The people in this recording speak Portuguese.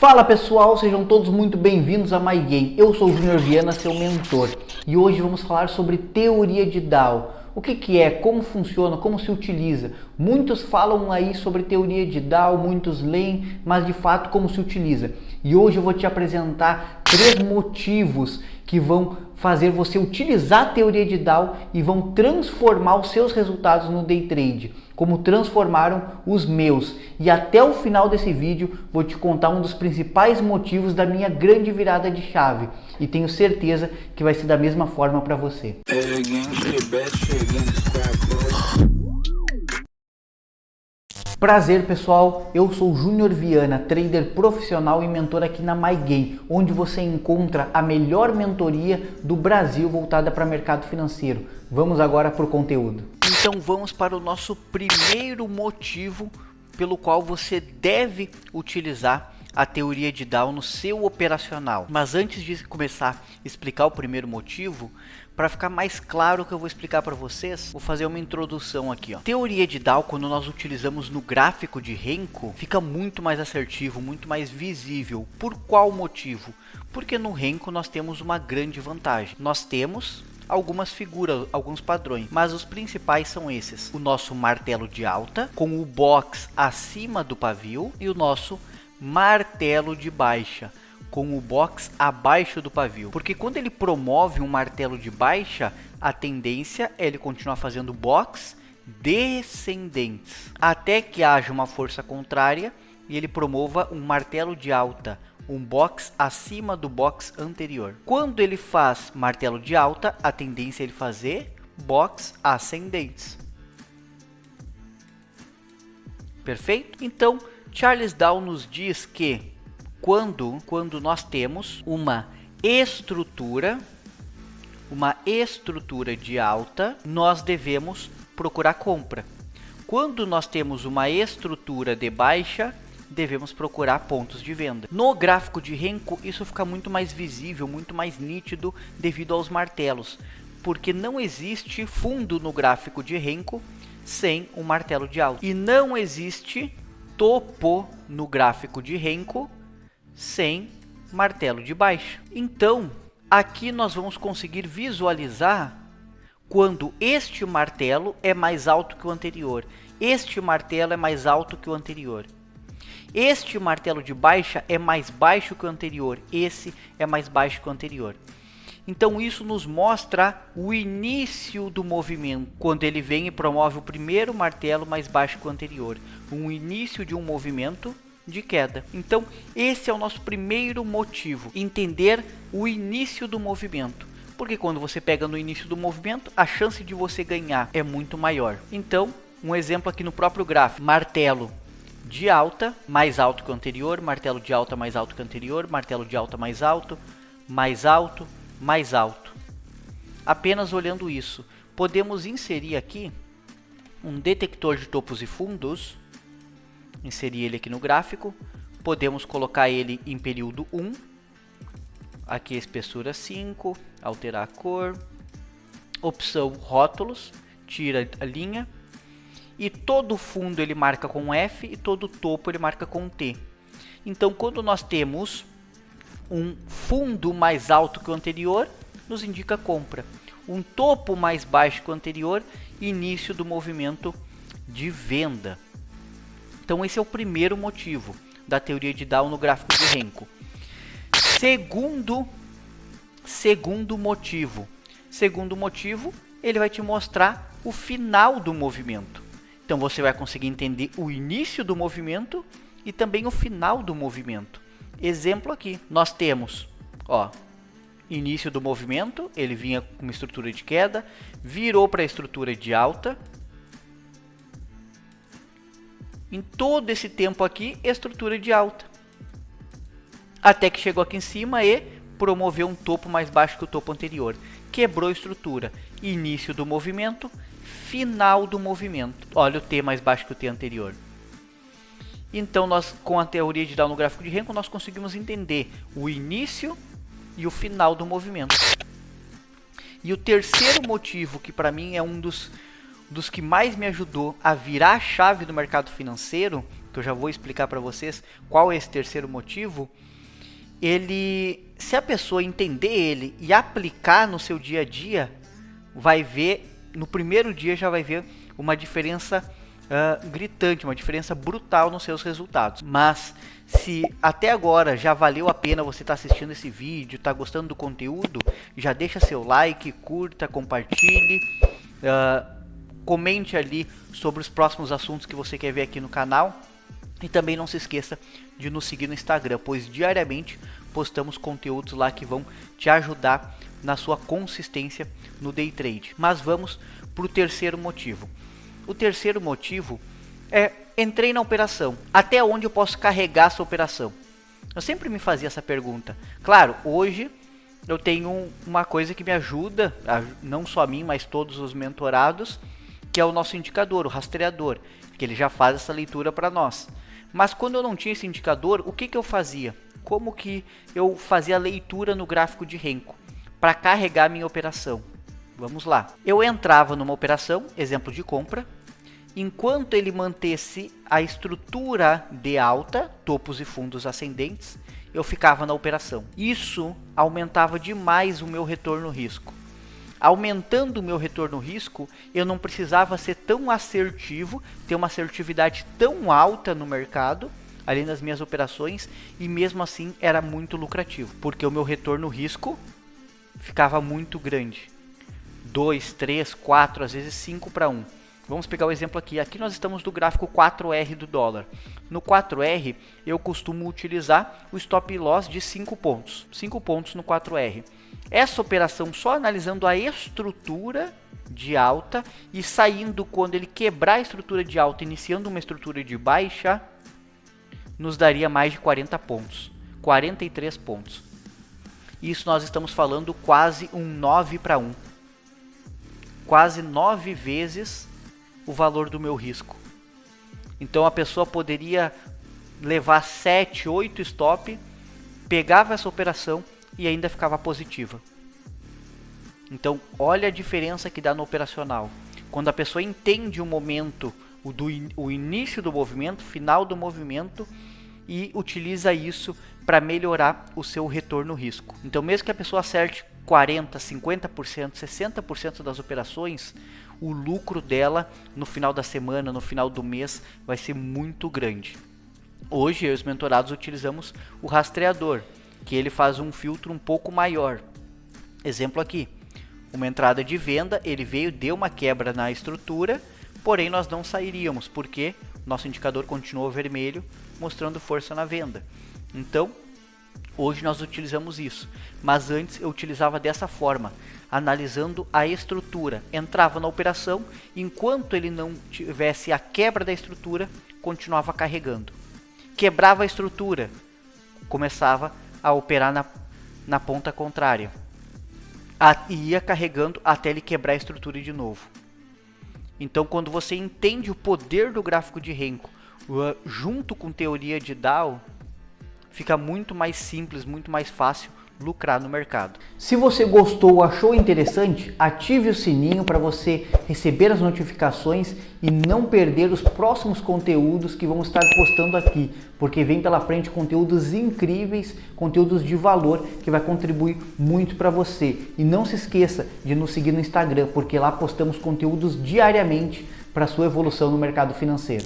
Fala pessoal, sejam todos muito bem-vindos a MyGame. Eu sou o Júnior Viana, seu mentor, e hoje vamos falar sobre teoria de DAO. O que é, como funciona, como se utiliza. Muitos falam aí sobre teoria de DAO, muitos leem, mas de fato como se utiliza. E hoje eu vou te apresentar 3 motivos que vão fazer você utilizar a teoria de DAO e vão transformar os seus resultados no day trade, como transformaram os meus. E até o final desse vídeo vou te contar um dos principais motivos da minha grande virada de chave. E tenho certeza que vai ser da mesma forma para você. Prazer pessoal, eu sou o Júnior Viana, trader profissional e mentor aqui na MyGame, onde você encontra a melhor mentoria do Brasil voltada para mercado financeiro. Vamos agora para o conteúdo. Então vamos para o nosso primeiro motivo pelo qual você deve utilizar a teoria de DAO no seu operacional. Mas antes de começar a explicar o primeiro motivo, para ficar mais claro o que eu vou explicar para vocês, vou fazer uma introdução aqui. Teoria de DAO, quando nós utilizamos no gráfico de Renko, fica muito mais assertivo, muito mais visível. Por qual motivo? Porque no Renko nós temos uma grande vantagem. Nós temos algumas figuras, alguns padrões, mas os principais são esses. O nosso martelo de alta, com o box acima do pavio, e o nosso martelo de baixa, com o box abaixo do pavio. Porque quando ele promove um martelo de baixa, a tendência é ele continuar fazendo box descendentes, até que haja uma força contrária e ele promova um martelo de alta, um box acima do box anterior. Quando ele faz martelo de alta, a tendência é ele fazer box ascendentes. Perfeito? Então, Charles Dow nos diz que quando nós temos uma estrutura de alta, nós devemos procurar compra. Quando nós temos uma estrutura de baixa, devemos procurar pontos de venda. No gráfico de Renko, isso fica muito mais visível, muito mais nítido devido aos martelos, porque não existe fundo no gráfico de Renko sem um martelo de alta. E não existe topo no gráfico de Renko sem martelo de baixa. Então, aqui nós vamos conseguir visualizar quando este martelo é mais alto que o anterior. Este martelo é mais alto que o anterior. Este martelo de baixa é mais baixo que o anterior. Esse é mais baixo que o anterior. Então isso nos mostra o início do movimento, quando ele vem e promove o primeiro martelo mais baixo que o anterior. Um início de um movimento de queda. Então esse é o nosso primeiro motivo, entender o início do movimento. Porque quando você pega no início do movimento, a chance de você ganhar é muito maior. Então, um exemplo aqui no próprio gráfico, martelo de alta, mais alto que o anterior, martelo de alta mais alto que o anterior, martelo de alta mais alto, mais alto, mais alto. Apenas olhando isso, podemos inserir aqui um detector de topos e fundos, inserir ele aqui no gráfico, podemos colocar ele em período 1, aqui espessura 5, alterar a cor, opção rótulos, tira a linha, e todo fundo ele marca com F e todo topo ele marca com T. Então quando nós temos um fundo mais alto que o anterior, nos indica compra. Um topo mais baixo que o anterior, início do movimento de venda. Então esse é o primeiro motivo da teoria de DAO no gráfico de Renko. Segundo motivo, ele vai te mostrar o final do movimento. Então você vai conseguir entender o início do movimento e também o final do movimento. Exemplo aqui, nós temos, início do movimento, ele vinha com uma estrutura de queda, virou para a estrutura de alta. Em todo esse tempo aqui, estrutura de alta. Até que chegou aqui em cima e promoveu um topo mais baixo que o topo anterior. Quebrou a estrutura. Início do movimento, final do movimento. Olha o T mais baixo que o T anterior. Então, nós, com a teoria de DAO no gráfico de Renko, nós conseguimos entender o início e o final do movimento. E o terceiro motivo, que para mim é um dos que mais me ajudou a virar a chave do mercado financeiro, que eu já vou explicar para vocês qual é esse terceiro motivo, se a pessoa entender ele e aplicar no seu dia a dia, vai ver, no primeiro dia já vai ver uma diferença gritante, uma diferença brutal nos seus resultados. Mas se até agora já valeu a pena você estar assistindo esse vídeo, está gostando do conteúdo, já deixa seu like, curta, compartilhe, comente ali sobre os próximos assuntos que você quer ver aqui no canal. E também não se esqueça de nos seguir no Instagram, pois diariamente postamos conteúdos lá que vão te ajudar na sua consistência no day trade. Mas vamos para o terceiro motivo. O terceiro motivo é: entrei na operação, até onde eu posso carregar essa operação? Eu sempre me fazia essa pergunta. Claro, hoje eu tenho uma coisa que me ajuda, não só a mim, mas todos os mentorados, que é o nosso indicador, o rastreador, que ele já faz essa leitura para nós. Mas quando eu não tinha esse indicador, o que eu fazia? Como que eu fazia a leitura no gráfico de Renko para carregar minha operação? Vamos lá. Eu entrava numa operação, exemplo de compra, enquanto ele mantesse a estrutura de alta, topos e fundos ascendentes, eu ficava na operação. Isso aumentava demais o meu retorno risco. Aumentando o meu retorno risco, eu não precisava ser tão assertivo, ter uma assertividade tão alta no mercado, além das minhas operações, e mesmo assim era muito lucrativo, porque o meu retorno risco ficava muito grande. 2, 3, 4, às vezes 5 para 1. Vamos pegar o exemplo aqui. Aqui nós estamos do gráfico 4R do dólar. No 4R, eu costumo utilizar o stop loss de 5 pontos. 5 pontos no 4R. Essa operação, só analisando a estrutura de alta e saindo quando ele quebrar a estrutura de alta, iniciando uma estrutura de baixa, nos daria mais de 40 pontos. 43 pontos. Isso nós estamos falando quase um 9 para 1. Quase 9 vezes o valor do meu risco. Então a pessoa poderia levar 7, 8 stop, pegava essa operação e ainda ficava positiva. Então olha a diferença que dá no operacional. Quando a pessoa entende o momento, o início do movimento, final do movimento, e utiliza isso para melhorar o seu retorno risco. Então mesmo que a pessoa acerte 40%, 50%, 60% das operações, o lucro dela no final da semana, no final do mês, vai ser muito grande. Hoje, eu e os mentorados utilizamos o rastreador, que ele faz um filtro um pouco maior. Exemplo aqui, uma entrada de venda, ele veio, deu uma quebra na estrutura, porém nós não sairíamos, porque nosso indicador continuou vermelho, mostrando força na venda. Então, hoje nós utilizamos isso, mas antes eu utilizava dessa forma, analisando a estrutura. Entrava na operação, enquanto ele não tivesse a quebra da estrutura, continuava carregando. Quebrava a estrutura, começava a operar na ponta contrária. Ia carregando até ele quebrar a estrutura de novo. Então quando você entende o poder do gráfico de Renko, junto com teoria de Dow, fica muito mais simples, muito mais fácil lucrar no mercado. Se você gostou ou achou interessante, ative o sininho para você receber as notificações e não perder os próximos conteúdos que vamos estar postando aqui, porque vem pela frente conteúdos incríveis, conteúdos de valor que vai contribuir muito para você. E não se esqueça de nos seguir no Instagram, porque lá postamos conteúdos diariamente para a sua evolução no mercado financeiro.